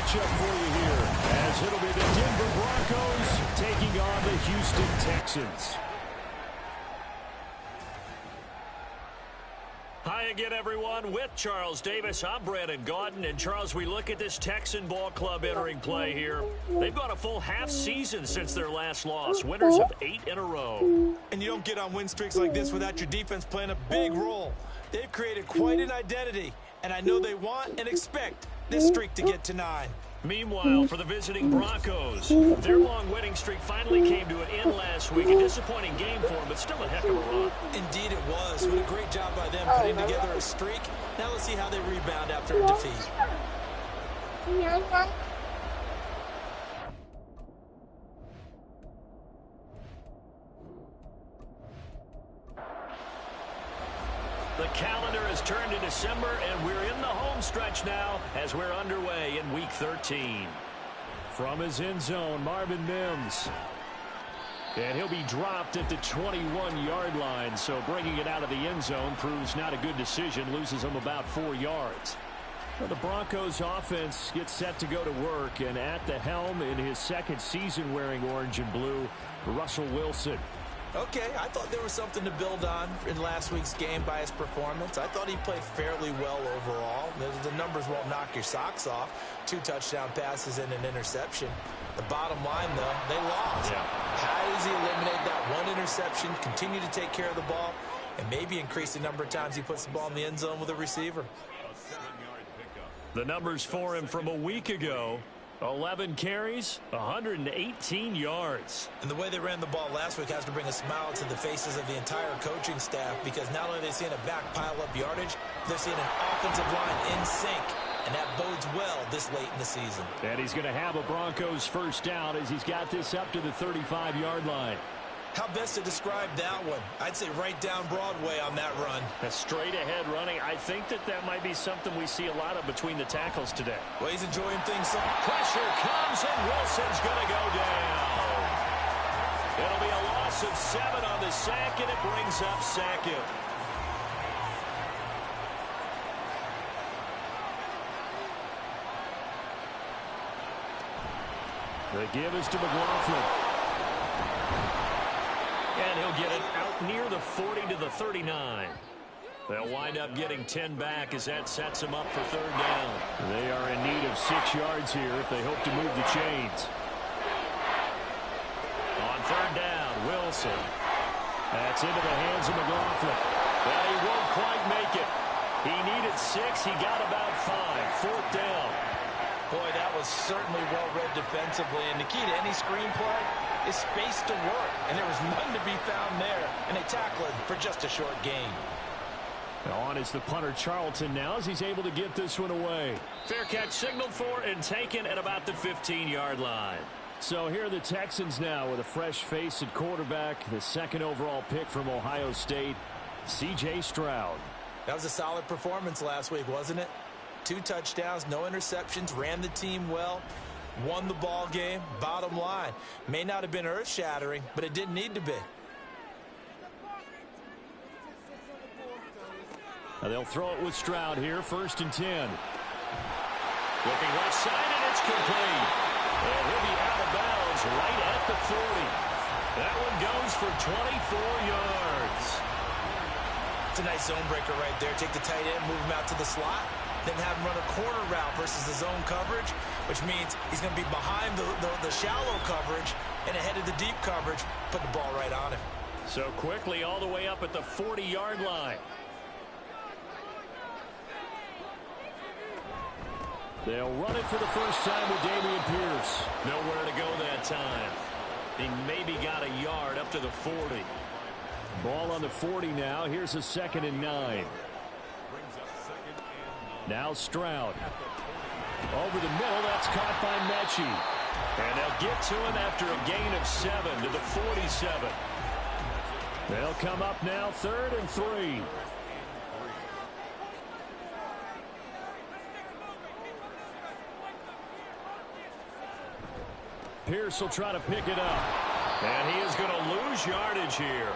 matchup for you here, as it'll be the Denver Broncos taking on the Houston Texans. Hi again, everyone. With Charles Davis, I'm Brandon Gaudin. And, Charles, we look at this Texan ball club entering play here. They've gone a full half season since their last loss. Winners of 8 in a row. And you don't get on win streaks like this without your defense playing a big role. They've created quite an identity, and I know they want and expect this streak to get to 9. Meanwhile, for the visiting Broncos, their long winning streak finally came to an end last week. A disappointing game for them, but still a heck of a run. Indeed it was. What a great job by them putting together a streak. Now let's see how they rebound after a defeat. The calendar has turned to December, and we're in the home stretch now as we're underway in Week 13. From his end zone, Marvin Mims. And he'll be dropped at the 21-yard line, so bringing it out of the end zone proves not a good decision, loses him about 4 yards. Well, the Broncos offense gets set to go to work, and at the helm in his second season wearing orange and blue, Russell Wilson. Okay, I thought there was something to build on in last week's game by his performance. I thought he played fairly well overall. The numbers won't knock your socks off. 2 touchdown passes and an interception. The bottom line, though, they lost. Yeah. How does he eliminate that one interception, continue to take care of the ball, and maybe increase the number of times he puts the ball in the end zone with a receiver? The numbers for him from a week ago: 11 carries, 118 yards. And the way they ran the ball last week has to bring a smile to the faces of the entire coaching staff, because not only are they seeing a back pile up yardage, they're seeing an offensive line in sync, and that bodes well this late in the season. And he's going to have a Broncos first down as he's got this up to the 35-yard line. How best to describe that one? I'd say right down Broadway on that run. A straight-ahead running. I think that might be something we see a lot of between the tackles today. Well, he's enjoying things. Pressure comes, and Wilson's going to go down. It'll be a loss of 7 on the sack, and it brings up 2nd. The give is to McLaughlin. And he'll get it out near the 40 to the 39. They'll wind up getting 10 back as that sets them up for 3rd down. They are in need of 6 yards here if they hope to move the chains. On 3rd down, Wilson. That's into the hands of McLaughlin. Well, he won't quite make it. He needed 6. He got about 5. 4th down. Boy, that was certainly well-read defensively. And the key to any screenplay is space to work. And there was none to be found there. And they tackled for just a short gain. On is the punter Charlton now as he's able to get this one away. Fair catch signaled for and taken at about the 15-yard line. So here are the Texans now with a fresh face at quarterback. The 2nd overall pick from Ohio State, C.J. Stroud. That was a solid performance last week, wasn't it? 2 touchdowns, no interceptions, ran the team well, won the ball game. Bottom line, may not have been earth-shattering, but it didn't need to be. Now they'll throw it with Stroud here, 1st and 10. Looking left side, and it's complete. And he'll be out of bounds right at the 40. That one goes for 24 yards. It's a nice zone breaker right there. Take the tight end, move him out to the slot, then have him run a corner route versus the zone coverage, which means he's going to be behind the shallow coverage and ahead of the deep coverage, put the ball right on him. So quickly all the way up at the 40-yard line. They'll run it for the first time with Dameon Pierce. Nowhere to go that time. He maybe got a yard up to the 40. Ball on the 40 now. Here's a 2nd and 9. Now Stroud. Over the middle, that's caught by Mechie. And they'll get to him after a gain of 7 to the 47. They'll come up now 3rd and 3. Pierce will try to pick it up. And he is going to lose yardage here.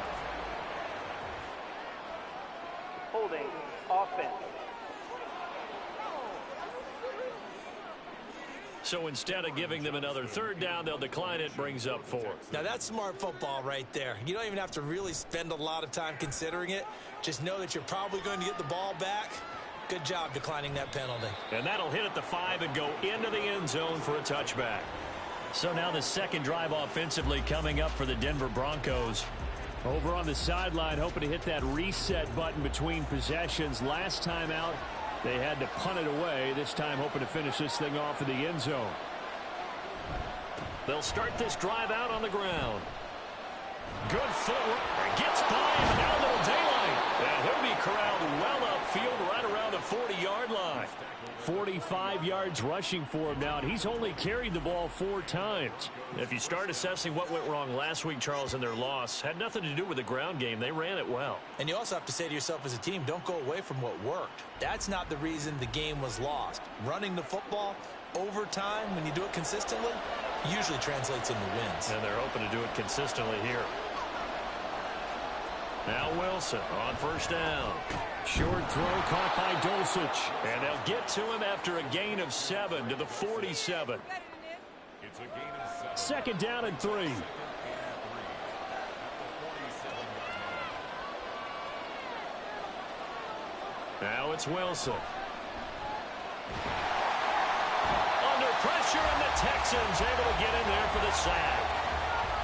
So instead of giving them another third down, they'll decline it, brings up 4. Now, that's smart football right there. You don't even have to really spend a lot of time considering it. Just know that you're probably going to get the ball back. Good job declining that penalty. And that'll hit at the 5 and go into the end zone for a touchback. So now the second drive offensively coming up for the Denver Broncos. Over on the sideline, hoping to hit that reset button between possessions. Last time out, they had to punt it away. This time hoping to finish this thing off in the end zone. They'll start this drive out on the ground. Good footwork. Gets by him. Now a little daylight. And he'll be corralled well upfield right around the 40-yard line. 45 yards rushing for him now, and he's only carried the ball 4 times. If you start assessing what went wrong last week, Charles, in their loss, had nothing to do with the ground game. They ran it well. And you also have to say to yourself as a team, don't go away from what worked. That's not the reason the game was lost. Running the football over time, when you do it consistently, usually translates into wins. And they're hoping to do it consistently here. Now Wilson on first down. Short throw caught by Dulcich. And they'll get to him after a gain of 7 to the 47. Second down and 3. Now it's Wilson. Under pressure, and the Texans able to get in there for the sack.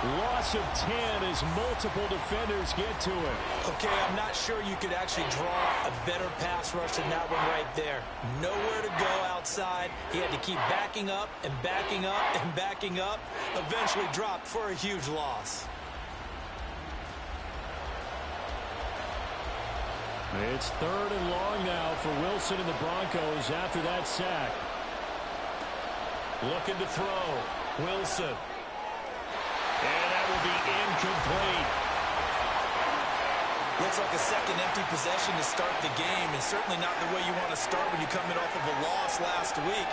Loss of 10 as multiple defenders get to it. Okay, I'm not sure you could actually draw a better pass rush than that one right there. Nowhere to go outside. He had to keep backing up and backing up and backing up. Eventually dropped for a huge loss. It's 3rd and long now for Wilson and the Broncos after that sack. Looking to throw. Wilson. And that will be incomplete. Looks like a second empty possession to start the game, and certainly not the way you want to start when you're coming off of a loss last week.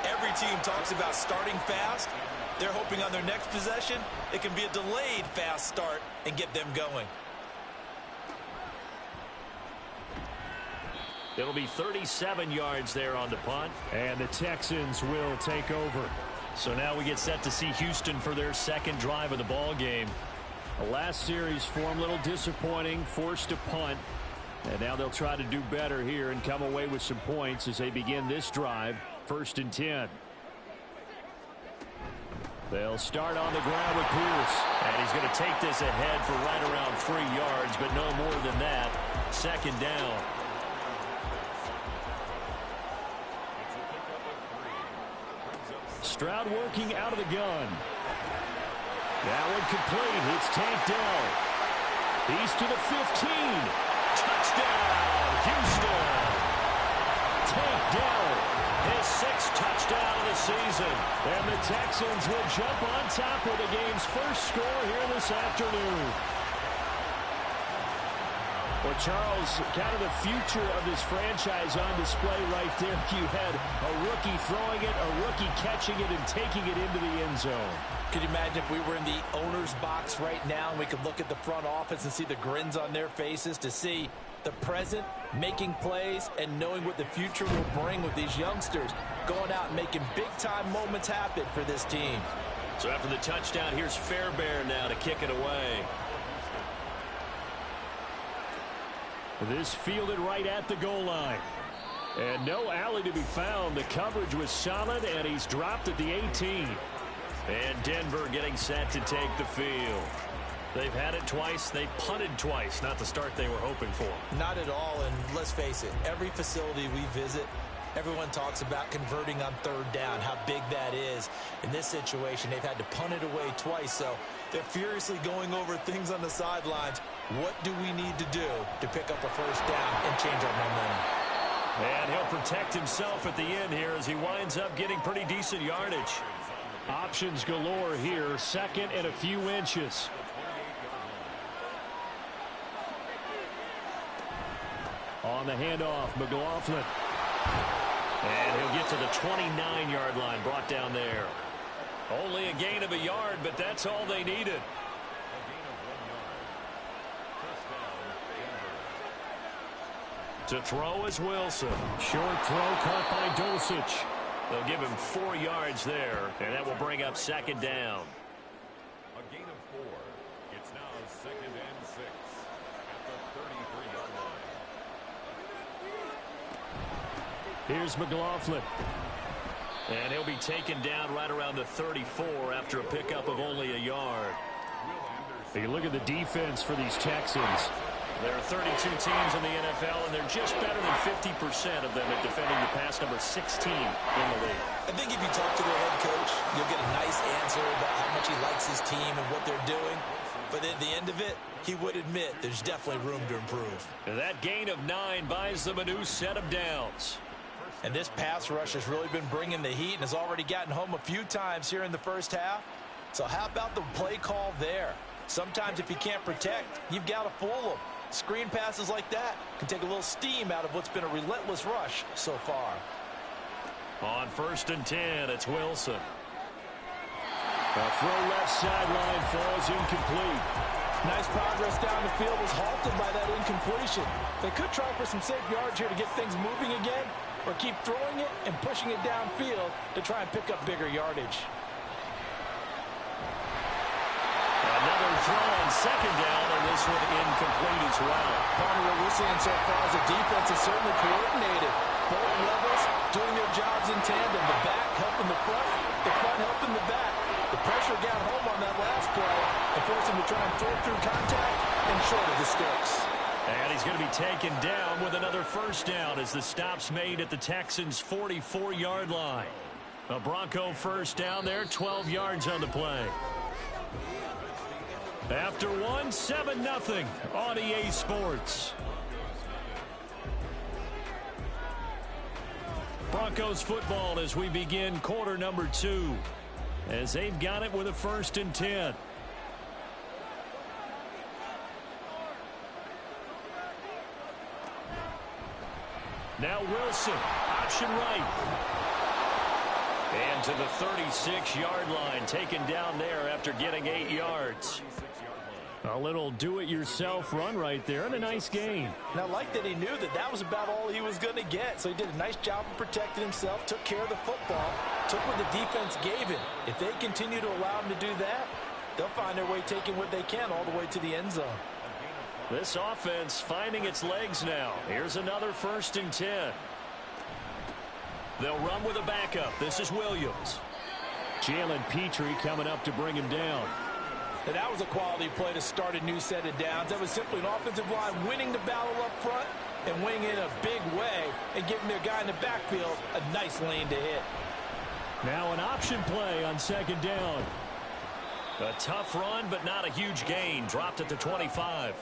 Every team talks about starting fast. They're hoping on their next possession it can be a delayed fast start and get them going. It'll be 37 yards there on the punt. And the Texans will take over. So now we get set to see Houston for their second drive of the ball game. The last series for them a little disappointing, forced to punt. And now they'll try to do better here and come away with some points as they begin this drive. 1st and 10. They'll start on the ground with Pierce. And he's going to take this ahead for right around 3 yards, but no more than that. 2nd down. Stroud working out of the gun. That one complete. It's Tank Dell. He's to the 15. Touchdown, Houston. Tank Dell. His 6th touchdown of the season. And the Texans will jump on top with the game's first score here this afternoon. Well, Charles, kind of the future of this franchise on display right there. You had a rookie throwing it, a rookie catching it, and taking it into the end zone. Could you imagine if we were in the owner's box right now and we could look at the front office and see the grins on their faces, to see the present making plays and knowing what the future will bring with these youngsters going out and making big-time moments happen for this team. So after the touchdown, here's Fairbairn now to kick it away. This fielded right at the goal line. And no alley to be found. The coverage was solid, and he's dropped at the 18. And Denver getting set to take the field. They've had it twice. They've punted twice. Not the start they were hoping for. Not at all, and let's face it, every facility we visit, everyone talks about converting on 3rd down, how big that is. In this situation, they've had to punt it away twice, so they're furiously going over things on the sidelines. What do we need to do to pick up a 1st down and change our momentum? And he'll protect himself at the end here as he winds up getting pretty decent yardage. Options galore here. 2nd and a few inches. On the handoff, McLaughlin. And he'll get to the 29-yard line, brought down there. Only a gain of a yard, but that's all they needed. To throw is Wilson. Short throw caught by Dulcich. They'll give him 4 yards there, and that will bring up second down. A gain of 4. It's now 2nd and 6 at the 33-yard line. Here's McLaughlin. And he'll be taken down right around the 34 after a pickup of only a yard. You look at the defense for these Texans. There are 32 teams in the NFL, and they're just better than 50% of them at defending the pass, number 16 in the league. I think if you talk to their head coach, you'll get a nice answer about how much he likes his team and what they're doing. But at the end of it, he would admit there's definitely room to improve. And that gain of 9 buys them a new set of downs. And this pass rush has really been bringing the heat and has already gotten home a few times here in the first half. So how about the play call there? Sometimes if you can't protect, you've got to fool them. Screen passes like that can take a little steam out of what's been a relentless rush so far. On 1st and 10, it's Wilson. A throw left sideline falls incomplete. Nice progress down the field was halted by that incompletion. They could try for some safe yards here to get things moving again, or keep throwing it and pushing it downfield to try and pick up bigger yardage. Another throw on 2nd down, and this one incomplete as well. Part of what we're seeing so far is the defense is certainly coordinated. Both levels doing their jobs in tandem. The back helping the front helping the back. The pressure got home on that last play and forced him to try and throw through contact and short of the sticks. And he's going to be taken down with another 1st down as the stop's made at the Texans' 44-yard line. A Bronco 1st down there, 12 yards on the play. After 7-0 on EA Sports. Broncos football as we begin quarter number 2. As they've got it with a 1st and 10. Now Wilson, option right. And to the 36-yard line, taken down there after getting 8 yards. A little do-it-yourself run right there, and a nice gain. And I like that he knew that that was about all he was going to get. So he did a nice job of protecting himself, took care of the football, took what the defense gave him. If they continue to allow him to do that, they'll find their way taking what they can all the way to the end zone. This offense finding its legs now. Here's another 1st and 10. They'll run with a backup. This is Williams. Jalen Petrie coming up to bring him down. And that was a quality play to start a new set of downs. That was simply an offensive line winning the battle up front and winning in a big way and giving their guy in the backfield a nice lane to hit. Now an option play on 2nd down. A tough run, but not a huge gain. Dropped at the 25.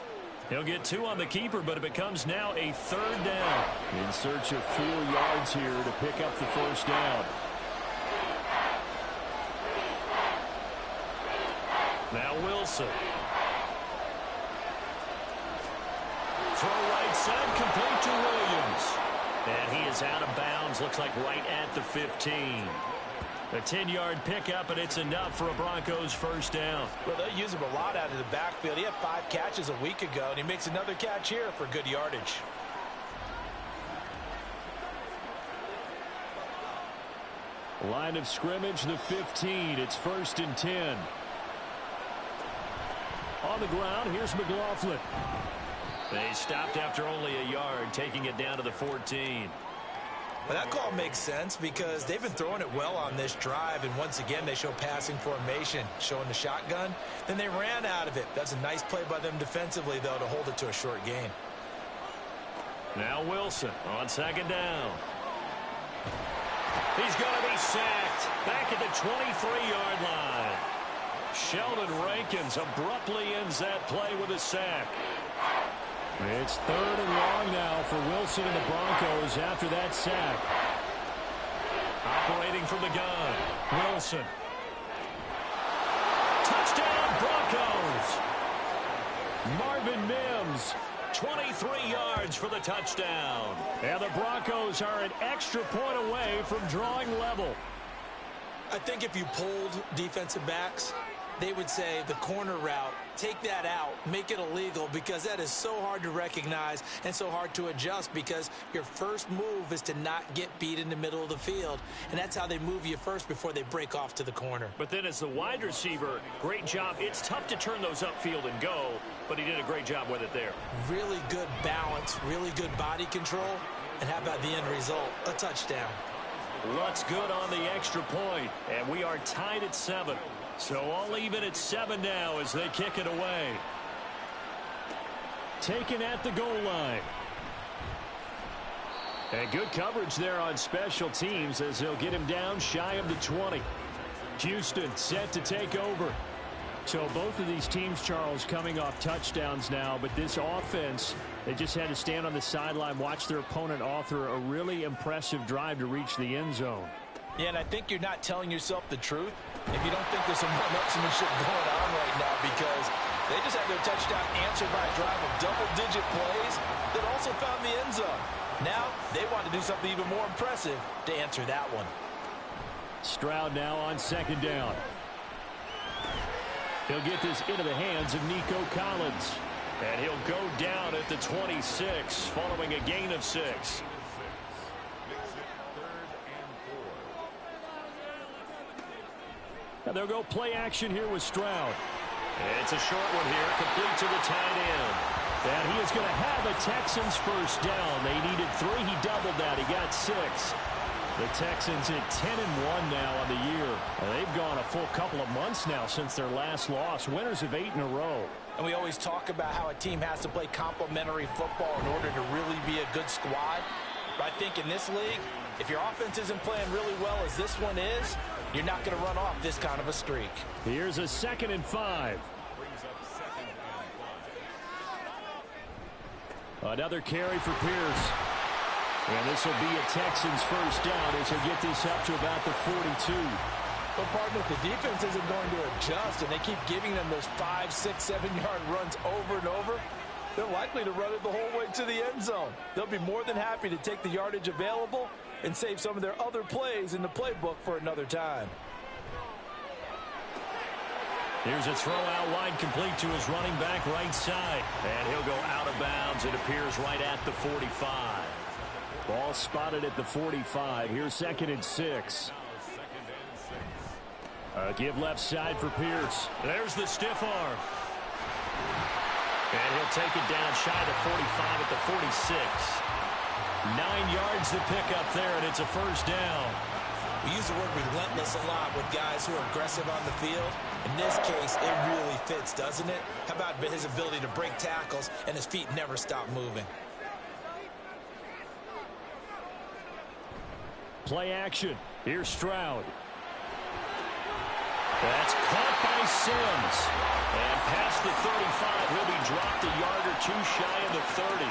He'll get 2 on the keeper, but it becomes now a 3rd down. In search of 4 yards here to pick up the 1st down. Now Wilson. Throw right side, complete to Williams. And he is out of bounds, looks like right at the 15. A 10-yard pickup, and it's enough for a Broncos 1st down. Well, they use him a lot out of the backfield. He had 5 catches a week ago, and he makes another catch here for good yardage. Line of scrimmage, the 15. It's 1st and 10. On the ground, here's McLaughlin. They stopped after only a yard, taking it down to the 14. Well, that call makes sense because they've been throwing it well on this drive, and once again they show passing formation, showing the shotgun. Then they ran out of it. That's a nice play by them defensively, though, to hold it to a short gain. Now Wilson on 2nd down. He's going to be sacked back at the 23-yard line. Sheldon Rankins abruptly ends that play with a sack. It's 3rd and long now for Wilson and the Broncos after that sack. Operating from the gun, Wilson. Touchdown, Broncos! Marvin Mims. 23 yards for the touchdown. And the Broncos are an extra point away from drawing level. I I think if you polled defensive backs, they would say the corner route, take that out, make it illegal, because that is so hard to recognize and so hard to adjust, because your first move is to not get beat in the middle of the field, and that's how they move you first before they break off to the corner. But then as the wide receiver, great job. It's tough to turn those upfield and go, but he did a great job with it there. Really good balance, really good body control, and how about the end result? A touchdown. Looks good on the extra point, and we are tied at 7. So all even at 7 now as they kick it away. Taken at the goal line. And good coverage there on special teams as they'll get him down shy of the 20. Houston set to take over. So both of these teams, Charles, coming off touchdowns now, but this offense, they just had to stand on the sideline, watch their opponent author a really impressive drive to reach the end zone. Yeah, and I think you're not telling yourself the truth if you don't think there's some one-upsmanship going on right now, because they just had their touchdown answered by a drive of double-digit plays that also found the end zone. Now they want to do something even more impressive to answer that one. Stroud now on second down. He'll get this into the hands of Nico Collins. And he'll go down at the 26 following a gain of 6. Now they'll go play action here with Stroud. It's a short one here, complete to the tight end. And he is going to have a Texans first down. They needed 3. He doubled that. He got 6. The Texans at 10-1 now on the year. And they've gone a full couple of months now since their last loss. Winners of 8 in a row. And we always talk about how a team has to play complementary football in order to really be a good squad. But I think in this league, if your offense isn't playing really well as this one is, you're not going to run off this kind of a streak. Here's a 2nd and 5. Another carry for Pierce. And this will be a Texans first down as he'll get this up to about the 42. But partner, if the defense isn't going to adjust and they keep giving them those 5, 6, 7-yard runs over and over, they're likely to run it the whole way to the end zone. They'll be more than happy to take the yardage available and save some of their other plays in the playbook for another time. Here's a throw out wide, complete to his running back right side. And he'll go out of bounds. It appears right at the 45. Ball spotted at the 45. Here's 2nd and 6. Give left side for Pierce. There's the stiff arm. And he'll take it down shy of the 45 at the 46. 9 yards to pick up there, and it's a first down. We use the word relentless a lot with guys who are aggressive on the field. In this case, it really fits, doesn't it? How about his ability to break tackles and his feet never stop moving? Play action. Here's Stroud. That's caught by Sims. And past the 35, he'll be dropped a yard or 2 shy of the 30.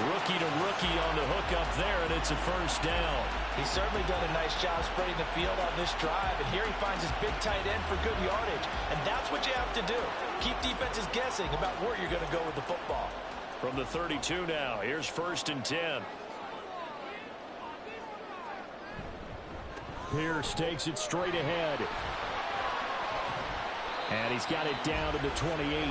Rookie to rookie on the hook up there, and it's a first down. He's certainly done a nice job spreading the field on this drive, and here he finds his big tight end for good yardage. And that's what you have to do. Keep defenses guessing about where you're going to go with the football. From the 32 now, here's 1st and 10. Pierce takes it straight ahead. And he's got it down to the 28.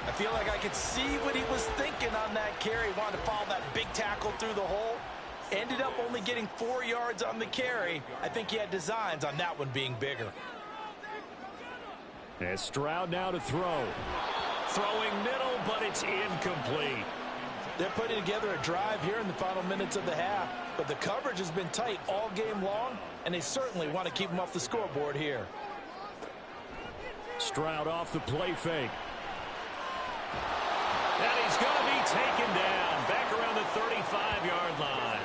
I feel like I could see what he was thinking on that carry. Wanted to follow that big tackle through the hole. Ended up only getting 4 yards on the carry. I think he had designs on that one being bigger. And Stroud now to throw. Throwing middle, but it's incomplete. They're putting together a drive here in the final minutes of the half, but the coverage has been tight all game long, and they certainly want to keep them off the scoreboard here. Stroud off the play fake. And he's going to be taken down back around the 35-yard line.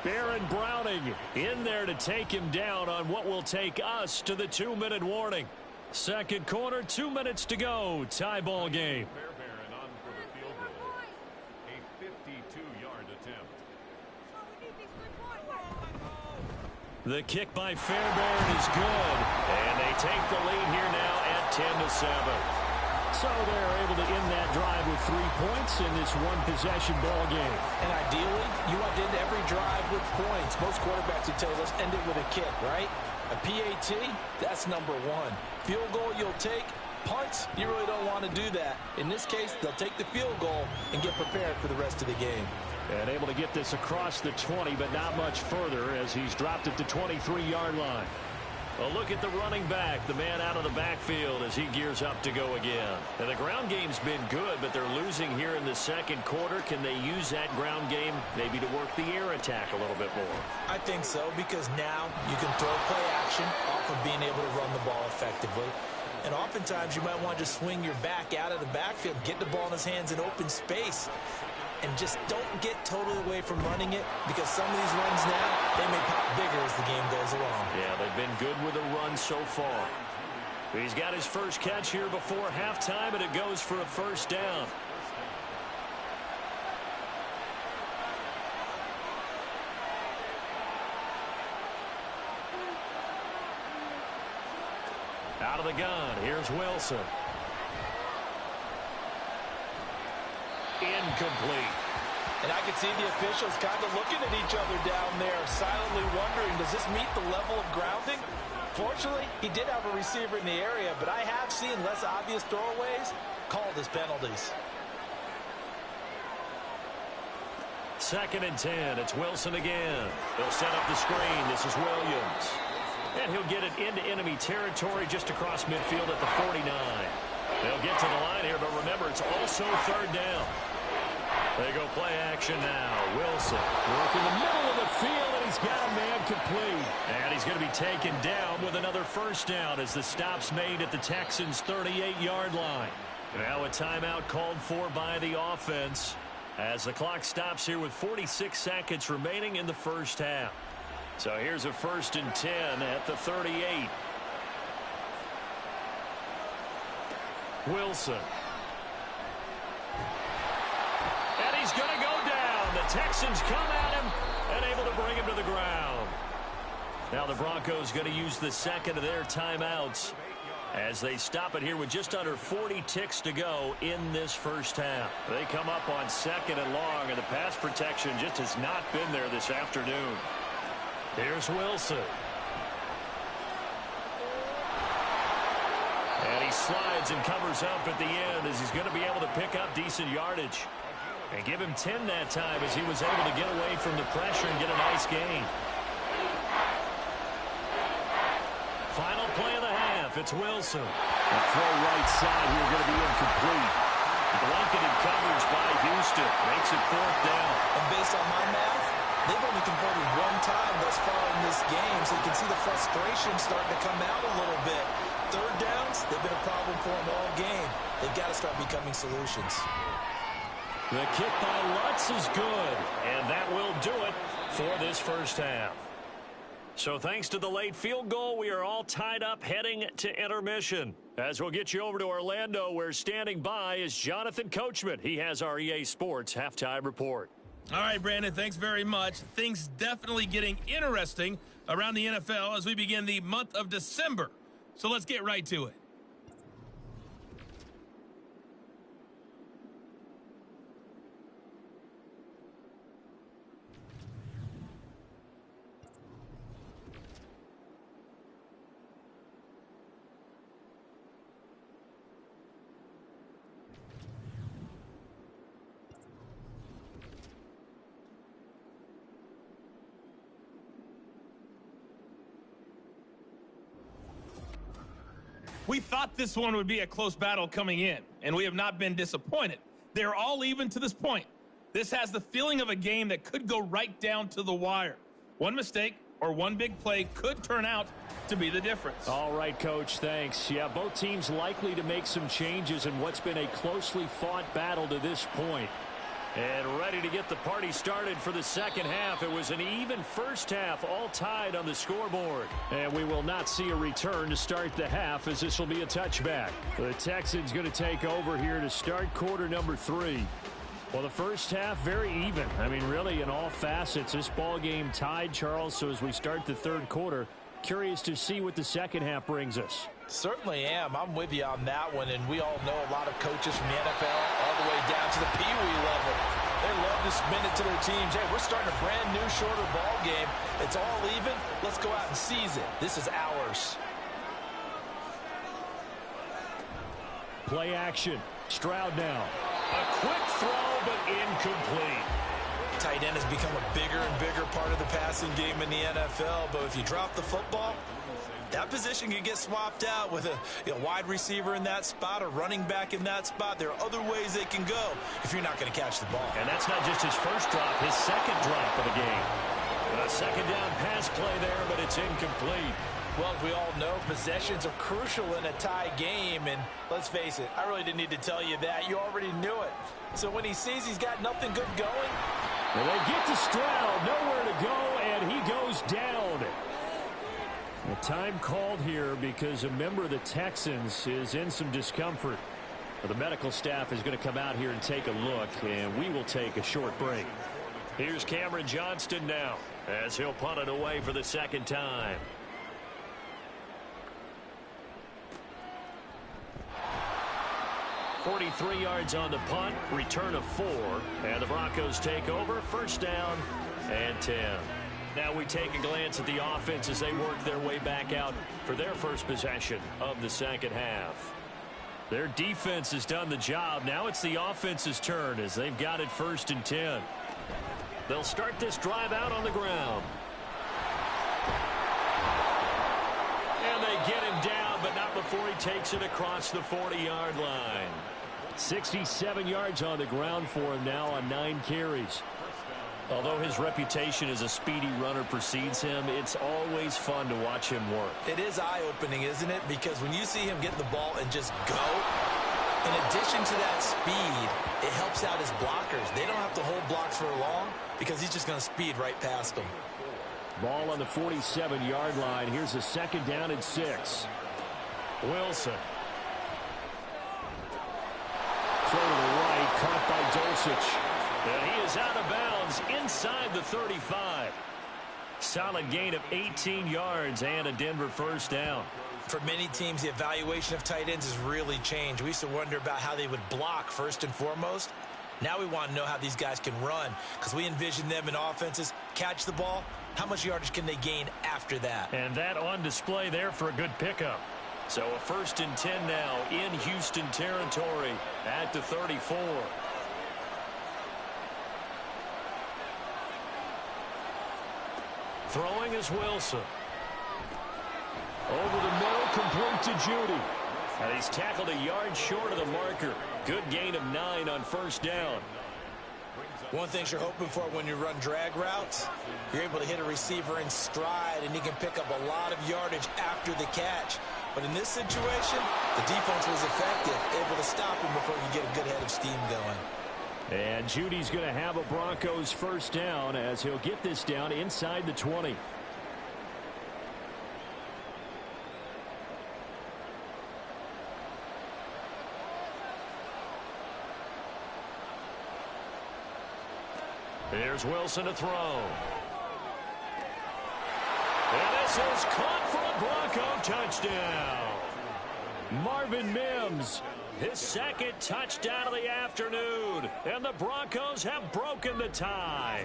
Baron Browning in there to take him down on what will take us to the 2-minute warning. Second quarter, 2 minutes to go. Tie ball game. Fairbairn on for the field goal. A 52-yard attempt. The kick by Fairbairn is good. And they take the lead here now at 10-7. So they're able to end that drive with 3 points in this one-possession ball game. And ideally, you want to end every drive with points. Most quarterbacks would tell you, let's end it with a kick, right? A PAT, that's number one. Field goal you'll take. Punts, you really don't want to do that. In this case, they'll take the field goal and get prepared for the rest of the game. And able to get this across the 20, but not much further as he's dropped it to 23-yard line. A look at the running back, the man out of the backfield as he gears up to go again. And the ground game's been good, but they're losing here in the second quarter. Can they use that ground game maybe to work the air attack a little bit more? I think so, because now you can throw play action off of being able to run the ball effectively. And oftentimes you might want to just swing your back out of the backfield, get the ball in his hands in open space, and just don't get totally away from running it, because some of these runs now, they may pop bigger as the game goes along. Yeah, they've been good with a run so far. He's got his first catch here before halftime, and it goes for a first down. Out of the gun, here's Wilson. Incomplete. And I can see the officials kind of looking at each other down there, silently wondering, does this meet the level of grounding? Fortunately, he did have a receiver in the area, but I have seen less obvious throwaways called as penalties. 2nd and 10. It's Wilson again. They'll set up the screen. This is Williams. And he'll get it into enemy territory just across midfield at the 49. They'll get to the line here, but remember, it's also 3rd down. They go play action now. Wilson work in the middle of the field, and he's got a man complete. And he's going to be taken down with another first down as the stop's made at the Texans' 38-yard line. Now a timeout called for by the offense as the clock stops here with 46 seconds remaining in the first half. So here's a 1st and 10 at the 38. Wilson. And he's going to go down. The Texans come at him and able to bring him to the ground. Now the Broncos going to use the second of their timeouts as they stop it here with just under 40 ticks to go in this first half. They come up on 2nd and long, and the pass protection just has not been there this afternoon. Here's Wilson. And he slides and covers up at the end as he's going to be able to pick up decent yardage. And give him 10 that time as he was able to get away from the pressure and get a nice gain. Final play of the half. It's Wilson. The throw right side here going to be incomplete. Blanketed coverage by Houston. Makes it 4th down. And based on my math, they've only converted one time thus far in this game, so you can see the frustration starting to come out a little bit. 3rd downs, they've been a problem for them all game. They've got to start becoming solutions. The kick by Lutz is good, and that will do it for this first half. So thanks to the late field goal, we are all tied up heading to intermission. As we'll get you over to Orlando, where standing by is Jonathan Coachman. He has our EA Sports halftime report. All right, Brandon, thanks very much. Things definitely getting interesting around the NFL as we begin the month of December. So let's get right to it. We thought this one would be a close battle coming in, and we have not been disappointed. They're all even to this point. This has the feeling of a game that could go right down to the wire. One mistake or one big play could turn out to be the difference. All right, Coach, thanks. Yeah, both teams likely to make some changes in what's been a closely fought battle to this point. And ready to get the party started for the second half. It was an even first half, all tied on the scoreboard. And we will not see a return to start the half, as this will be a touchback. The Texans going to take over here to start quarter number 3. Well, the first half, very even. I mean, really, in all facets, this ball game tied, Charles. So as we start the third quarter, Curious to see what the second half brings us. Certainly am. I'm with you on that one, and we all know a lot of coaches from the NFL all the way down to the Pee Wee level. They love to spin it to their teams. Hey, we're starting a brand new, shorter ball game. It's all even. Let's go out and seize it. This is ours. Play action. Stroud now. A quick throw, but incomplete. Tight end has become a bigger and bigger part of the passing game in the NFL, but if you drop the football, that position can get swapped out with a wide receiver in that spot, a running back in that spot. There are other ways they can go if you're not going to catch the ball. And that's not just his first drop, his second drop of the game. A second down pass play there, but it's incomplete. Well, as we all know, possessions are crucial in a tie game, and let's face it, I really didn't need to tell you that. You already knew it. So when he sees he's got nothing good going, and they get to Stroud, nowhere to go, and he goes down. A time called here because a member of the Texans is in some discomfort. The medical staff is going to come out here and take a look, and we will take a short break. Here's Cameron Johnston now as he'll punt it away for the second time. .43 yards on the punt, return of 4, and the Broncos take over, first down and 10. Now we take a glance at the offense as they work their way back out for their first possession of the second half. Their defense has done the job. Now it's the offense's turn as they've got it first and 10. They'll start this drive out on the ground. And they get him down, but not before he takes it across the 40-yard line. 67 yards on the ground for him now on 9 carries. Although his reputation as a speedy runner precedes him, it's always fun to watch him work. It is eye-opening, isn't it? Because when you see him get the ball and just go, in addition to that speed, it helps out his blockers. They don't have to hold blocks for long because he's just going to speed right past them. Ball on the 47-yard line. Here's a second down and 6. Wilson. Throw to the right, caught by Dulcich. And he is out of bounds inside the 35. Solid gain of 18 yards and a Denver first down. For many teams, the evaluation of tight ends has really changed. We used to wonder about how they would block first and foremost. Now we want to know how these guys can run because we envision them in offenses catch the ball. How much yardage can they gain after that? And that on display there for a good pickup. So a first and 10 now in Houston territory at the 34. Throwing is Wilson. Over the middle, complete to Judy. And he's tackled a yard short of the marker. Good gain of 9 on first down. One thing you're hoping for when you run drag routes, you're able to hit a receiver in stride, and he can pick up a lot of yardage after the catch. But in this situation, the defense was effective, able to stop him before you get a good head of steam going. And Judy's going to have a Broncos first down as he'll get this down inside the 20. Here's Wilson to throw. And this is caught for a Bronco touchdown. Marvin Mims, his second touchdown of the afternoon. And the Broncos have broken the tie.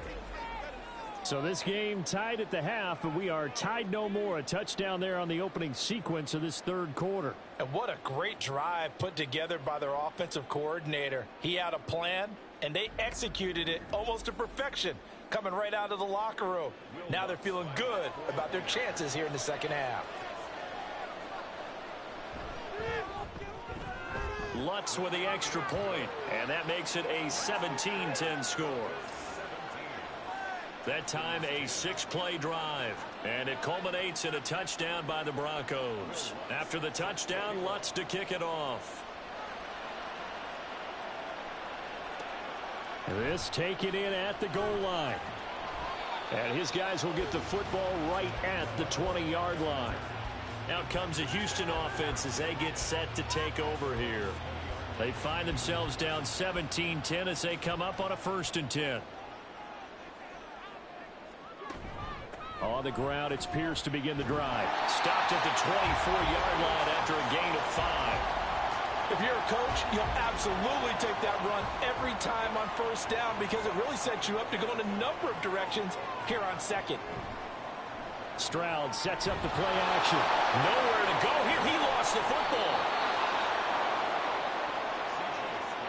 So this game tied at the half, but we are tied no more. A touchdown there on the opening sequence of this third quarter. and what a great drive put together by their offensive coordinator. He had a plan, and they executed it almost to perfection, coming right out of the locker room. Now they're feeling good about their chances here in the second half. Lutz with the extra point, and that makes it a 17-10 score. That time a 6-play drive, and it culminates in a touchdown by the Broncos. After the touchdown, Lutz to kick it off. This taken in at the goal line. And his guys will get the football right at the 20-yard line. Out comes the Houston offense as they get set to take over here. They find themselves down 17-10 as they come up on a 1st and 10. On the ground, it's Pierce to begin the drive. Stopped at the 24-yard line after a gain of 5. If you're a coach, you'll absolutely take that run every time on first down because it really sets you up to go in a number of directions here on second. Stroud sets up the play action. Nowhere to go here. He lost the football.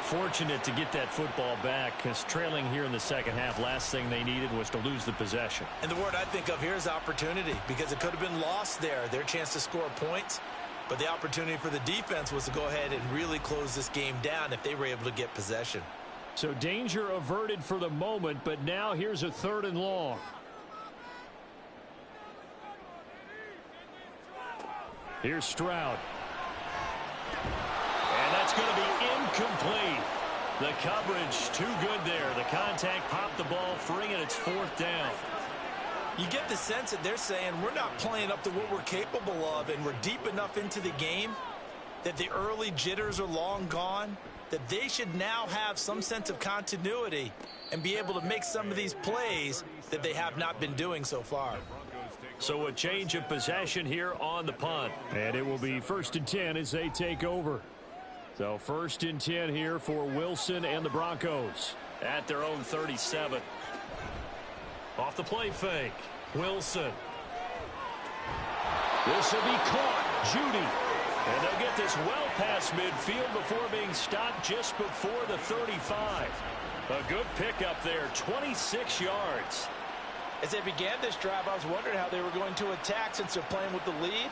Fortunate to get that football back because trailing here in the second half, last thing they needed was to lose the possession. And the word I think of here is opportunity because it could have been lost there, their chance to score points. But the opportunity for the defense was to go ahead and really close this game down if they were able to get possession. So danger averted for the moment, but now here's a 3rd and long. Here's Stroud. And that's going to be incomplete. The coverage too good there. The contact popped the ball free, and it's 4th down. You get the sense that they're saying we're not playing up to what we're capable of, and we're deep enough into the game that the early jitters are long gone, that they should now have some sense of continuity and be able to make some of these plays that they have not been doing so far. So a change of possession here on the punt. And it will be 1st and 10 as they take over. So 1st and 10 here for Wilson and the Broncos. At their own 37. Off the play fake. Wilson. This will be caught. Judy. And they'll get this well past midfield before being stopped just before the 35. A good pickup there. 26 yards. As they began this drive, I was wondering how they were going to attack since they're playing with the lead.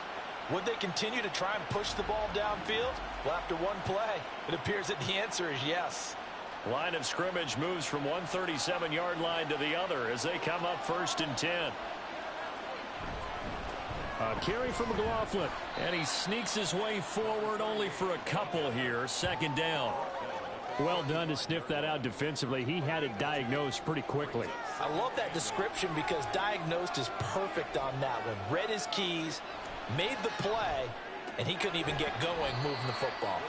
Would they continue to try and push the ball downfield? Well, after one play, it appears that the answer is yes. Line of scrimmage moves from one 37-yard line to the other as they come up 1st and 10. A carry from McLaughlin. And he sneaks his way forward only for a couple here. 2nd down. Well done to sniff that out defensively. He had it diagnosed pretty quickly. I love that description because diagnosed is perfect on that one. Read his keys, made the play, and he couldn't even get going moving the football.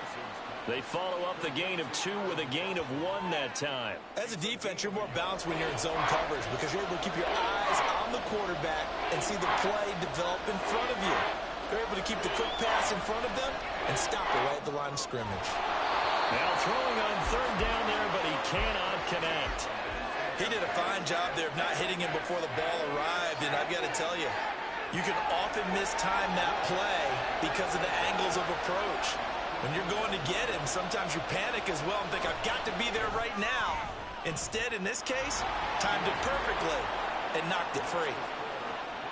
They follow up the gain of 2 with a gain of 1 that time. As a defense, you're more balanced when you're in zone coverage because you're able to keep your eyes on the quarterback and see the play develop in front of you. They're able to keep the quick pass in front of them and stop it right at the line of scrimmage. Now throwing on 3rd down there, but he cannot connect. He did a fine job there of not hitting him before the ball arrived, and I've got to tell you, you can often mistime that play because of the angles of approach. When you're going to get him, sometimes you panic as well and think, I've got to be there right now. Instead, in this case, timed it perfectly and knocked it free.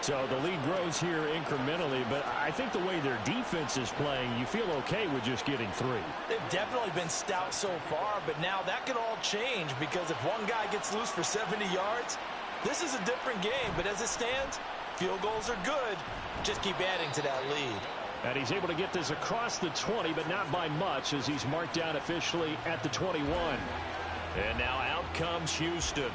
So the lead grows here incrementally, but I think the way their defense is playing, you feel okay with just getting 3. They've definitely been stout so far, but now that could all change because if one guy gets loose for 70 yards, this is a different game. But as it stands, field goals are good. Just keep adding to that lead. And he's able to get this across the 20, but not by much as he's marked down officially at the 21. And now out comes Houston.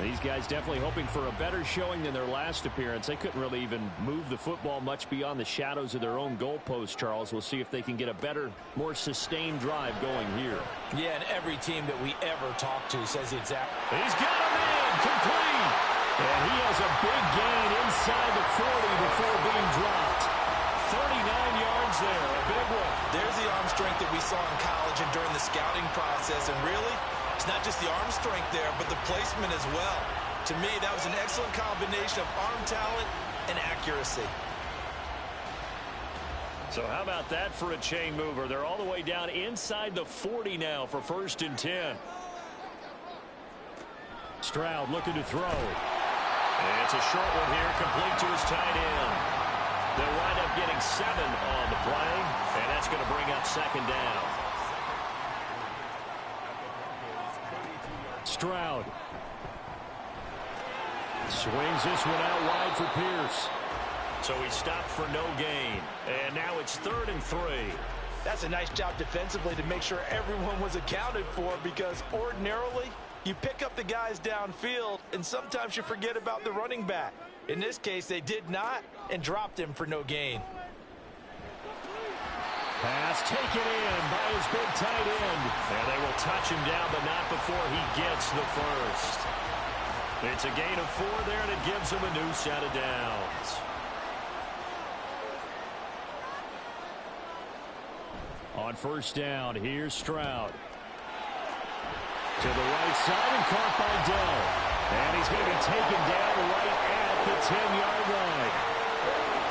These guys definitely hoping for a better showing than their last appearance. They couldn't really even move the football much beyond the shadows of their own goalpost, Charles. We'll see if they can get a better, more sustained drive going here. Yeah, and every team that we ever talk to says the exact. He's got a man complete. And he has a big gain inside the 40 before being dropped. 39 yards there, a big one. There's the arm strength that we saw in college and during the scouting process, and really, it's not just the arm strength there, but the placement as well. To me, that was an excellent combination of arm talent and accuracy. So how about that for a chain mover? They're all the way down inside the 40 now for 1st and 10. Stroud looking to throw. And it's a short one here, complete to his tight end. They'll wind up getting 7 on the play, and that's going to bring up 2nd down. Stroud swings this one out wide for Pierce. So he stopped for no gain. And now it's 3rd and 3. That's a nice job defensively to make sure everyone was accounted for because ordinarily you pick up the guys downfield and sometimes you forget about the running back. In this case, they did not and dropped him for no gain. Pass taken in by his big tight end. And they will touch him down, but not before he gets the first. It's a gain of 4 there, and it gives them a new set of downs. On first down, here's Stroud. To the right side and caught by Dell. And he's going to be taken down right at the 10-yard line.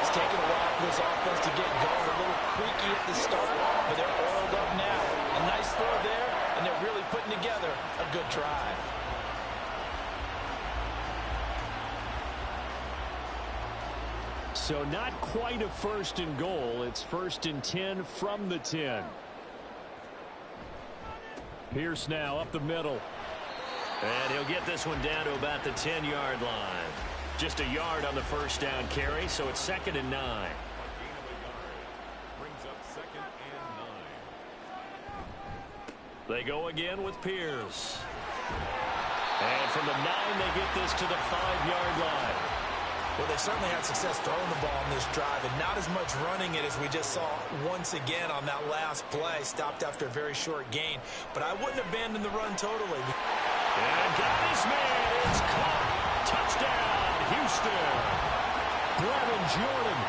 It's taken a while for this offense to get going. A little creaky at the start, but they're oiled up now. A nice throw there, and they're really putting together a good drive. So not quite a first and goal. It's first and 10 from the 10. Pierce now up the middle. And he'll get this one down to about the 10-yard line. Just a yard on the first down carry, so it's 2nd and 9. Brings up 2nd and 9. They go again with Pierce. And from the 9, they get this to the 5-yard line. Well, they certainly had success throwing the ball on this drive, and not as much running it as we just saw once again on that last play. Stopped after a very short gain, but I wouldn't abandon the run totally. And got his man. It's caught. Touchdown, Houston. Brevin Jordan.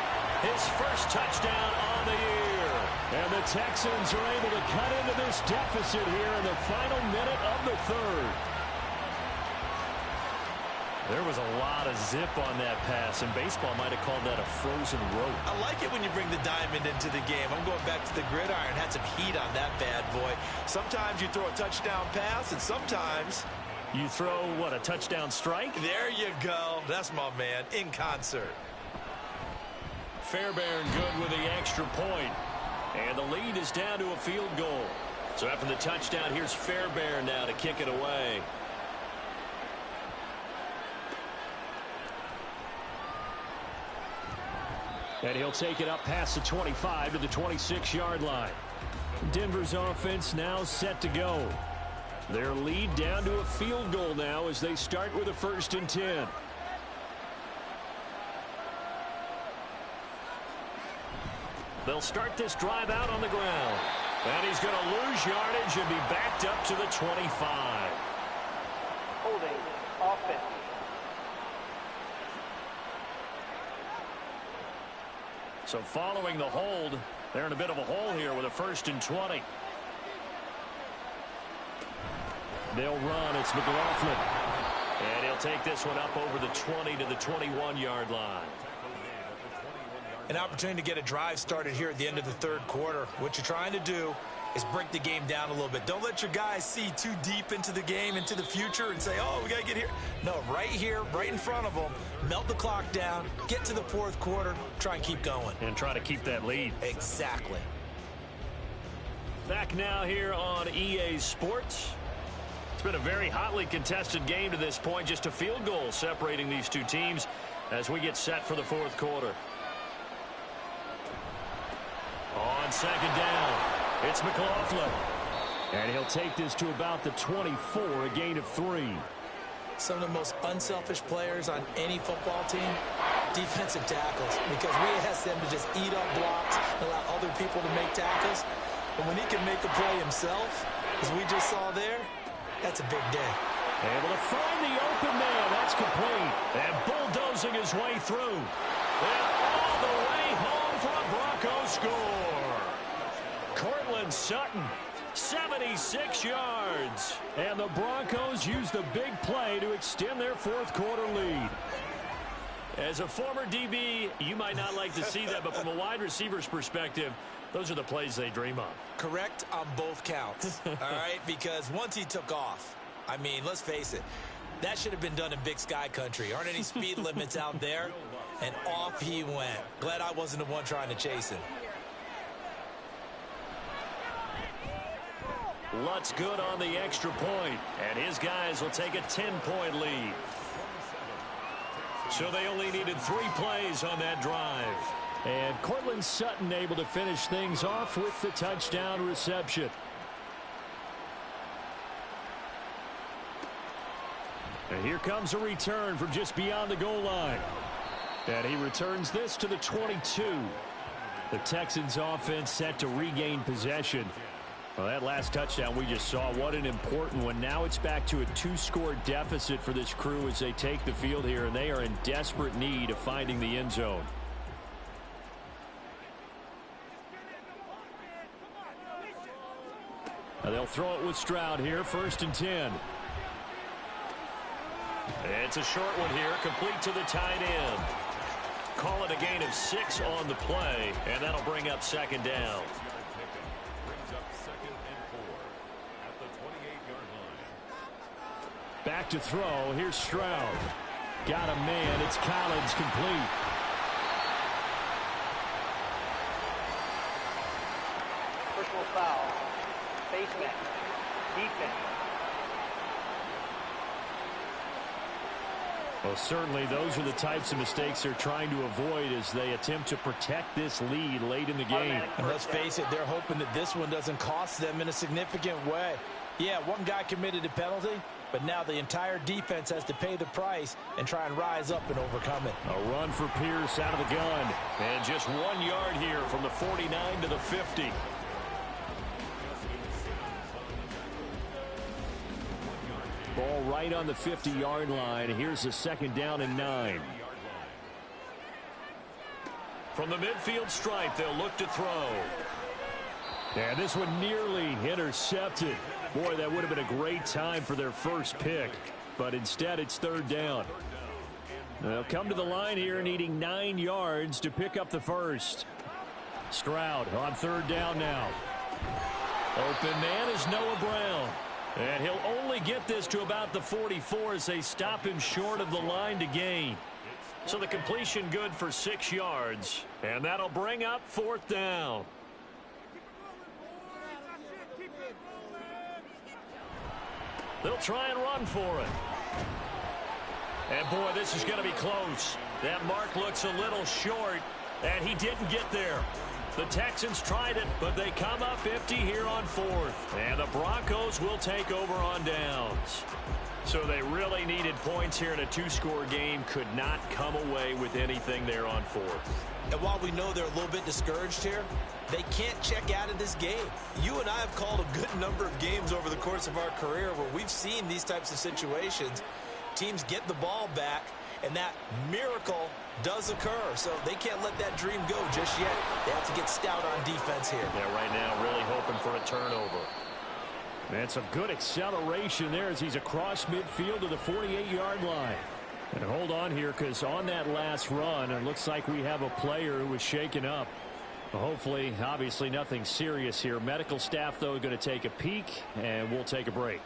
His first touchdown on the year. And the Texans are able to cut into this deficit here in the final minute of the third. There was a lot of zip on that pass, and baseball might have called that a frozen rope. I like it when you bring the diamond into the game. I'm going back to the gridiron. Had some heat on that bad boy. Sometimes you throw a touchdown pass, and sometimes you throw, what, a touchdown strike? There you go. That's my man, in concert. Fairbairn good with the extra point. And the lead is down to a field goal. So after the touchdown, here's Fairbairn now to kick it away. And he'll take it up past the 25 to the 26-yard line. Denver's offense now set to go. Their lead down to a field goal now as they start with a 1st and 10. They'll start this drive out on the ground. And he's going to lose yardage and be backed up to the 25. Holding offense. So following the hold, they're in a bit of a hole here with a 1st and 20. They'll run. It's McLaughlin. And he'll take this one up over the 20 to the 21-yard line. An opportunity to get a drive started here at the end of the third quarter. What you're trying to do is break the game down a little bit. Don't let your guys see too deep into the game, into the future, and say, oh, we got to get here. No, right here, right in front of them, melt the clock down, get to the fourth quarter, try and keep going. And try to keep that lead. Exactly. Back now here on EA Sports. It's been a very hotly contested game to this point. Just a field goal separating these two teams as we get set for the fourth quarter. On 2nd down, it's McLaughlin. And he'll take this to about the 24, a gain of 3. Some of the most unselfish players on any football team, defensive tackles, because we ask them to just eat up blocks and allow other people to make tackles. But when he can make a play himself, as we just saw there, that's a big day. Able to find the open man. That's complete. And bulldozing his way through. And all the way home for a Bronco score. Cortland Sutton, 76 yards. And the Broncos use the big play to extend their fourth quarter lead. As a former DB, you might not like to see that, but from a wide receiver's perspective, those are the plays they dream of. Correct on both counts, all right? Because once he took off, I mean, let's face it, that should have been done in Big Sky country. Aren't any speed limits out there? And off he went. Glad I wasn't the one trying to chase him. Lutz good on the extra point, and his guys will take a 10-point lead. So they only needed 3 plays on that drive. And Cortland Sutton able to finish things off with the touchdown reception. And here comes a return from just beyond the goal line. And he returns this to the 22. The Texans offense set to regain possession. Well, that last touchdown we just saw, what an important one. Now it's back to a 2-score deficit for this crew as they take the field here, and they are in desperate need of finding the end zone. Now they'll throw it with Stroud here, 1st and 10. It's a short one here, complete to the tight end. Call it a gain of 6 on the play, and that'll bring up 2nd down. Back to throw. Here's Stroud. Got a man. It's Collins, complete. Personal foul. Face mask. Defense. Well, certainly those are the types of mistakes they're trying to avoid as they attempt to protect this lead late in the game. And let's face it, they're hoping that this one doesn't cost them in a significant way. Yeah, one guy committed a penalty, but now the entire defense has to pay the price and try and rise up and overcome it. A run for Pierce out of the gun. And just 1 yard here from the 49 to the 50. Ball right on the 50-yard line. Here's a 2nd down and 9. From the midfield stripe, they'll look to throw. And this one nearly intercepted. Boy, that would have been a great time for their first pick. But instead, it's 3rd down. They'll come to the line here needing 9 yards to pick up the first. Stroud on 3rd down now. Open man is Noah Brown. And he'll only get this to about the 44 as they stop him short of the line to gain. So the completion good for 6 yards. And that'll bring up 4th down. They'll try and run for it. And boy, this is going to be close. That mark looks a little short, and he didn't get there. The Texans tried it, but they come up empty here on 4th. And the Broncos will take over on downs. So they really needed points here in a 2-score game. Could not come away with anything there on 4th. And while we know they're a little bit discouraged here, they can't check out of this game. You and I have called a good number of games over the course of our career where we've seen these types of situations. Teams get the ball back, and that miracle does occur. So they can't let that dream go just yet. They have to get stout on defense here. Yeah, right now really hoping for a turnover. And some good acceleration there as he's across midfield to the 48-yard line. And hold on here, because on that last run, it looks like we have a player who was shaken up. Hopefully, obviously nothing serious here. Medical staff, though, going to take a peek, and we'll take a break.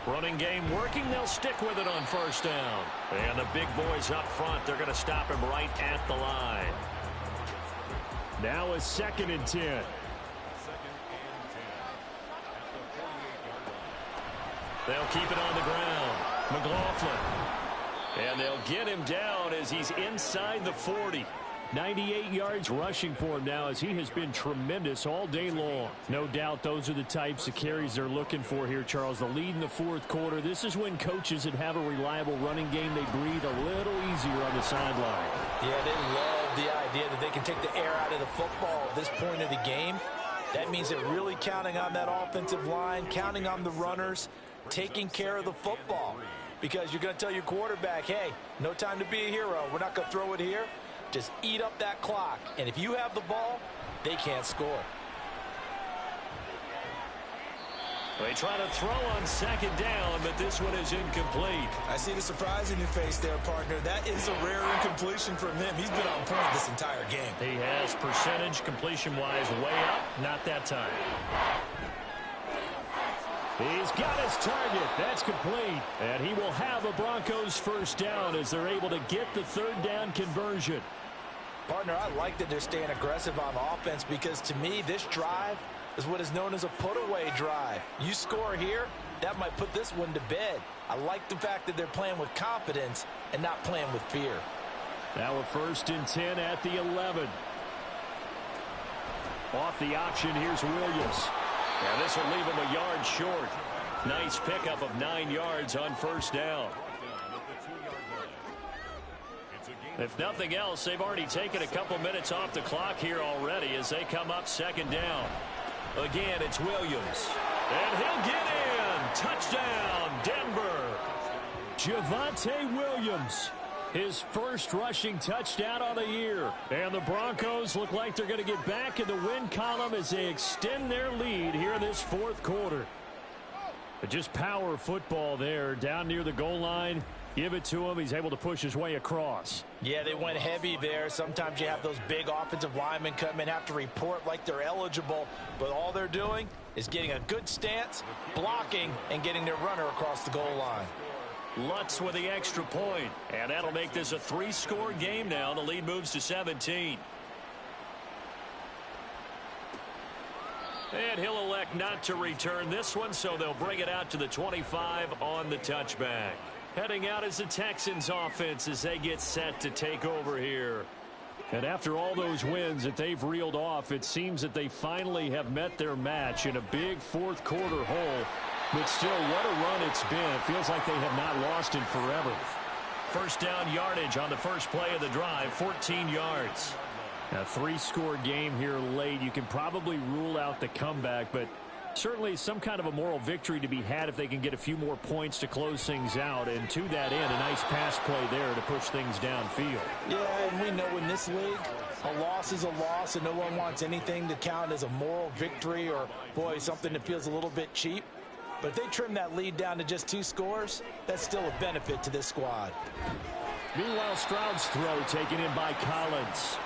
Running game working. They'll stick with it on 1st down. And the big boys up front, they're going to stop him right at the line. Now a 2nd and 10. They'll keep it on the ground. McLaughlin. And they'll get him down as he's inside the 40. 98 yards rushing for him now as he has been tremendous all day long. No doubt those are the types of carries they're looking for here, Charles. The lead in the 4th quarter. This is when coaches that have a reliable running game, they breathe a little easier on the sideline. Yeah, they love the idea that they can take the air out of the football at this point of the game. That means they're really counting on that offensive line, counting on the runners, taking care of the football. Because you're going to tell your quarterback, hey, no time to be a hero. We're not going to throw it here. Just eat up that clock. And if you have the ball, they can't score. They try to throw on 2nd down, but this one is incomplete. I see the surprise in your face there, partner. That is a rare incompletion from him. He's been on point this entire game. He has percentage completion-wise way up. Not that time. He's got his target. That's complete. And he will have a Broncos 1st down as they're able to get the 3rd down conversion. Partner, I like that they're staying aggressive on offense because to me, this drive is what is known as a put-away drive. You score here, that might put this one to bed. I like the fact that they're playing with confidence and not playing with fear. Now a 1st and 10 at the 11. Off the option, here's Williams. And this will leave him a yard short. Nice pickup of 9 yards on 1st down. It's a gain If nothing else, they've already taken a couple minutes off the clock here already as they come up second down. Again, it's Williams. And he'll get in. Touchdown, Denver. Javonte Williams, his first rushing touchdown on the year. And the Broncos look like they're going to get back in the win column as they extend their lead here in this fourth quarter. But just power football there down near the goal line. Give it to him. He's able to push his way across. Yeah, they went heavy there. Sometimes you have those big offensive linemen come in, have to report like they're eligible, but all they're doing is getting a good stance, blocking, and getting their runner across the goal line. Lutz with the extra point, and that'll make this a 3-score game now. The lead moves to 17. And he'll elect not to return this one, so they'll bring it out to the 25 on the touchback. Heading out is the Texans offense as they get set to take over here. And after all those wins that they've reeled off, it seems that they finally have met their match in a big fourth quarter hole. But still, what a run it's been. It feels like they have not lost in forever. First down yardage on the first play of the drive, 14 yards. A 3-score game here late. You can probably rule out the comeback, but certainly some kind of a moral victory to be had if they can get a few more points to close things out. And to that end, a nice pass play there to push things downfield. Yeah, and we know in this league, a loss is a loss, and no one wants anything to count as a moral victory or, boy, something that feels a little bit cheap. But if they trim that lead down to just 2 scores, that's still a benefit to this squad. Meanwhile, Stroud's throw taken in by Collins.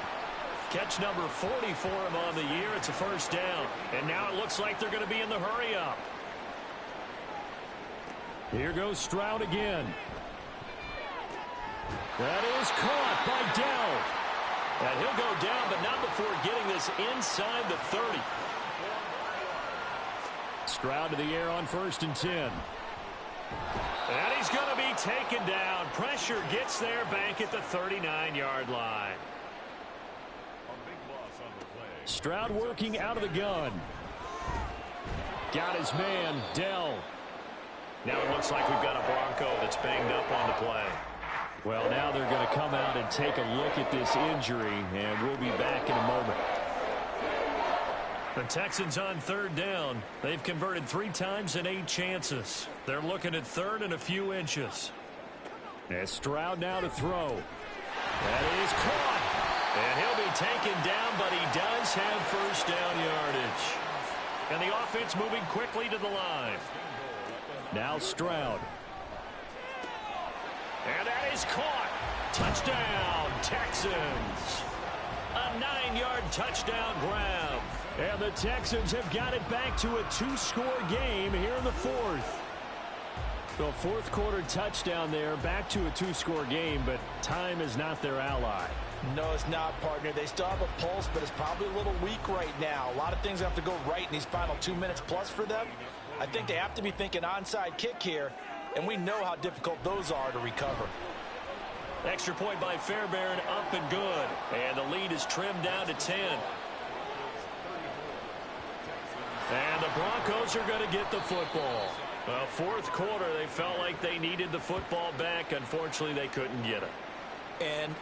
Catch number 40 for him on the year. It's a first down. And now it looks like they're going to be in the hurry-up. Here goes Stroud again. That is caught by Dell. And he'll go down, but not before getting this inside the 30. Stroud to the air on 1st and 10. And he's going to be taken down. Pressure gets there back at the 39-yard line. Stroud working out of the gun. Got his man, Dell. Now it looks like we've got a Bronco that's banged up on the play. Well, now they're going to come out and take a look at this injury, and we'll be back in a moment. The Texans on 3rd down. They've converted 3 times in 8 chances. They're looking at 3rd and a few inches. And Stroud now to throw. That is caught. And he'll be taken down, but he does have first down yardage. And the offense moving quickly to the line. Now Stroud. And that is caught. Touchdown, Texans. A 9-yard touchdown grab. And the Texans have got it back to a 2-score game here in the 4th. The fourth quarter touchdown there, back to a 2-score game, but time is not their ally. No, it's not, partner. They still have a pulse, but it's probably a little weak right now. A lot of things have to go right in these final 2 minutes plus for them. I think they have to be thinking onside kick here, and we know how difficult those are to recover. Extra point by Fairbairn, up and good. And the lead is trimmed down to 10. And the Broncos are going to get the football. Well, fourth quarter, they felt like they needed the football back. Unfortunately, they couldn't get it. And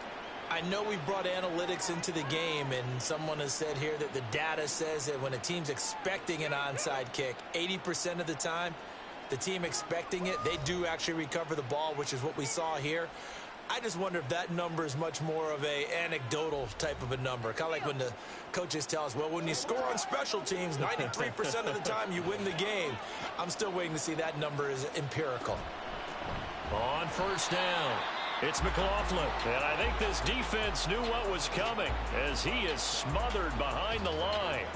I know we've brought analytics into the game, and someone has said here that the data says that when a team's expecting an onside kick, 80% of the time, the team expecting it, they do actually recover the ball, which is what we saw here. I just wonder if that number is much more of a anecdotal type of a number. Kind of like when the coaches tell us, well, when you score on special teams, 93% of the time you win the game. I'm still waiting to see that number is empirical. On first down, it's McLaughlin. And I think this defense knew what was coming as he is smothered behind the line.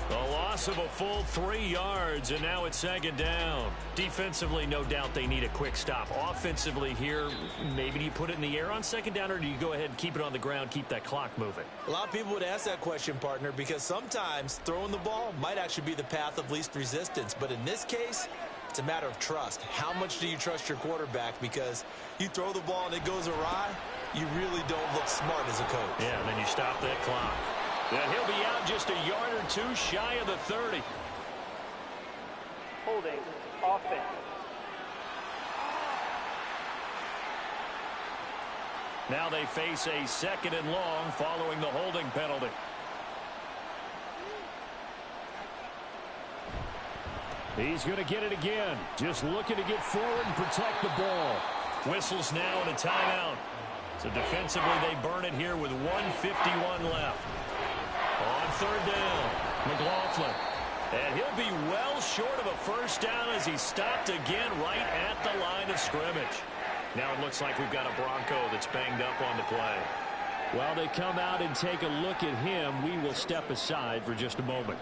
A loss of a full 3 yards, and now it's second down. Defensively, no doubt they need a quick stop. Offensively here, maybe do you put it in the air on second down, or do you go ahead and keep it on the ground, keep that clock moving? A lot of people would ask that question, partner, because sometimes throwing the ball might actually be the path of least resistance. But in this case, it's a matter of trust. How much do you trust your quarterback? Because you throw the ball and it goes awry, you really don't look smart as a coach. Yeah, and then you stop that clock. And he'll be out just a yard or two shy of the 30. Holding, offense. Now they face a 2nd and long following the holding penalty. He's going to get it again. Just looking to get forward and protect the ball. Whistles now and a timeout. So defensively they burn it here with 1:51 left. On 3rd down, McLaughlin. And he'll be well short of a first down as he stopped again right at the line of scrimmage. Now it looks like we've got a Bronco that's banged up on the play. While they come out and take a look at him, we will step aside for just a moment.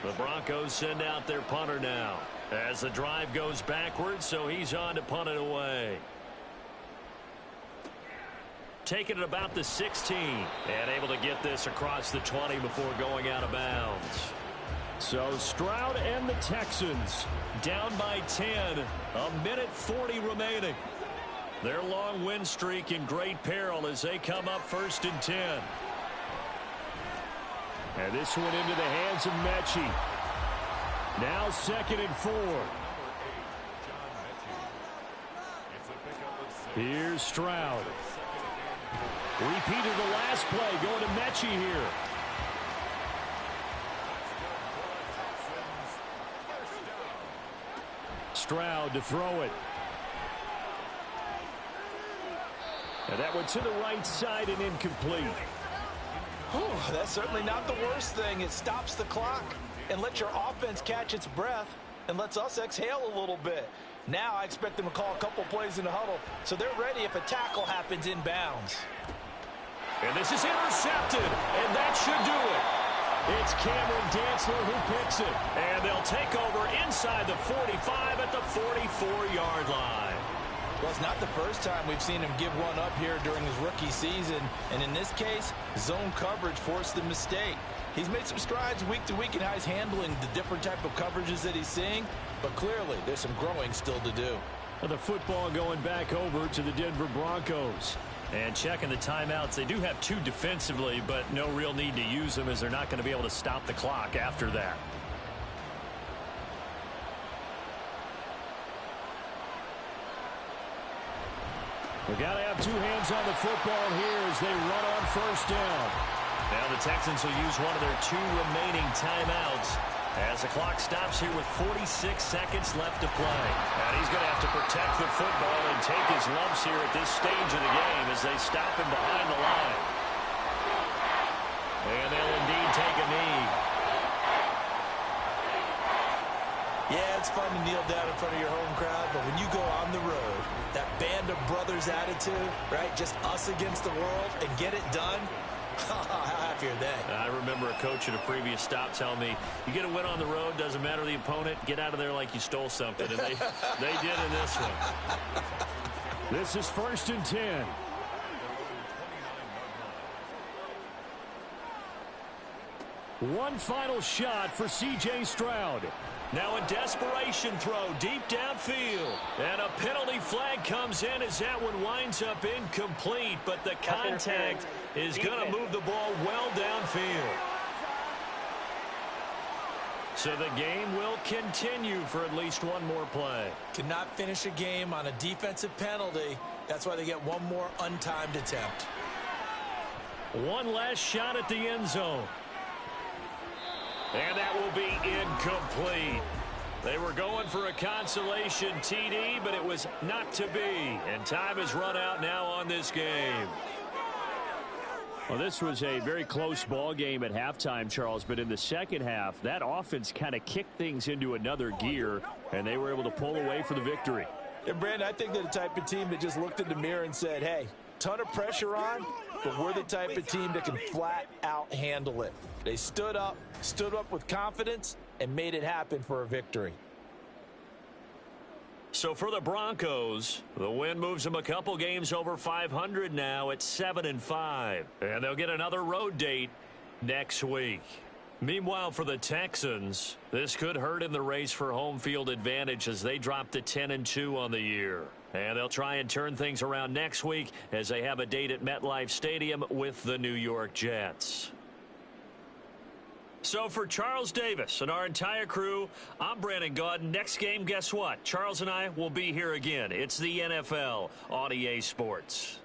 The Broncos send out their punter now as the drive goes backwards, so he's on to punt it away. Taking it about the 16 and able to get this across the 20 before going out of bounds. So Stroud and the Texans down by 10, a minute 40 remaining. Their long win streak in great peril as they come up 1st and 10. And this one into the hands of Mechie. Now 2nd and 4. Here's Stroud. Repeated the last play, going to Mechie here. Stroud to throw it. And that one to the right side and incomplete. That's certainly not the worst thing. It stops the clock and lets your offense catch its breath and lets us exhale a little bit. Now I expect them to call a couple plays in the huddle so they're ready if a tackle happens inbounds. And this is intercepted, and that should do it. It's Cameron Dantzler who picks it. And they'll take over inside the 45 at the 44-yard line. Well, it's not the first time we've seen him give one up here during his rookie season. And in this case, zone coverage forced the mistake. He's made some strides week to week in how he's handling the different type of coverages that he's seeing. But clearly, there's some growing still to do. Well, the football going back over to the Denver Broncos. And checking the timeouts, they do have 2 defensively, but no real need to use them as they're not going to be able to stop the clock after that. We've got to have 2 hands on the football here as they run on 1st down. Now the Texans will use one of their 2 remaining timeouts as the clock stops here with 46 seconds left to play. And he's going to have to protect the football and take his lumps here at this stage of the game as they stop him behind the line. And they'll indeed take a knee. Yeah, it's fun to kneel down in front of your home crowd, but when you go on the road, that band of brothers attitude, right, just us against the world and get it done, how happy are they? I remember a coach at a previous stop telling me, you get a win on the road, doesn't matter the opponent, get out of there like you stole something. And they did in this one. This is 1st and 10. One final shot for C.J. Stroud. Now a desperation throw deep downfield. And a penalty flag comes in as that one winds up incomplete. But the contact is going to move the ball well downfield. So the game will continue for at least one more play. Cannot finish a game on a defensive penalty. That's why they get one more untimed attempt. One last shot at the end zone. And that will be incomplete. They were going for a consolation TD, but it was not to be. And time has run out now on this game. Well, this was a very close ball game at halftime, Charles, but in the second half, that offense kind of kicked things into another gear, and they were able to pull away for the victory. And, Brandon, I think they're the type of team that just looked in the mirror and said, hey, ton of pressure on, but we're the type of team that can flat out handle it. They stood up with confidence, and made it happen for a victory. So for the Broncos, the win moves them a couple games over 500 now at 7-5. And they'll get another road date next week. Meanwhile, for the Texans, this could hurt in the race for home field advantage as they drop to 10-2 on the year. And they'll try and turn things around next week as they have a date at MetLife Stadium with the New York Jets. So for Charles Davis and our entire crew, I'm Brandon Gaudin. Next game, guess what? Charles and I will be here again. It's the NFL on EA Sports.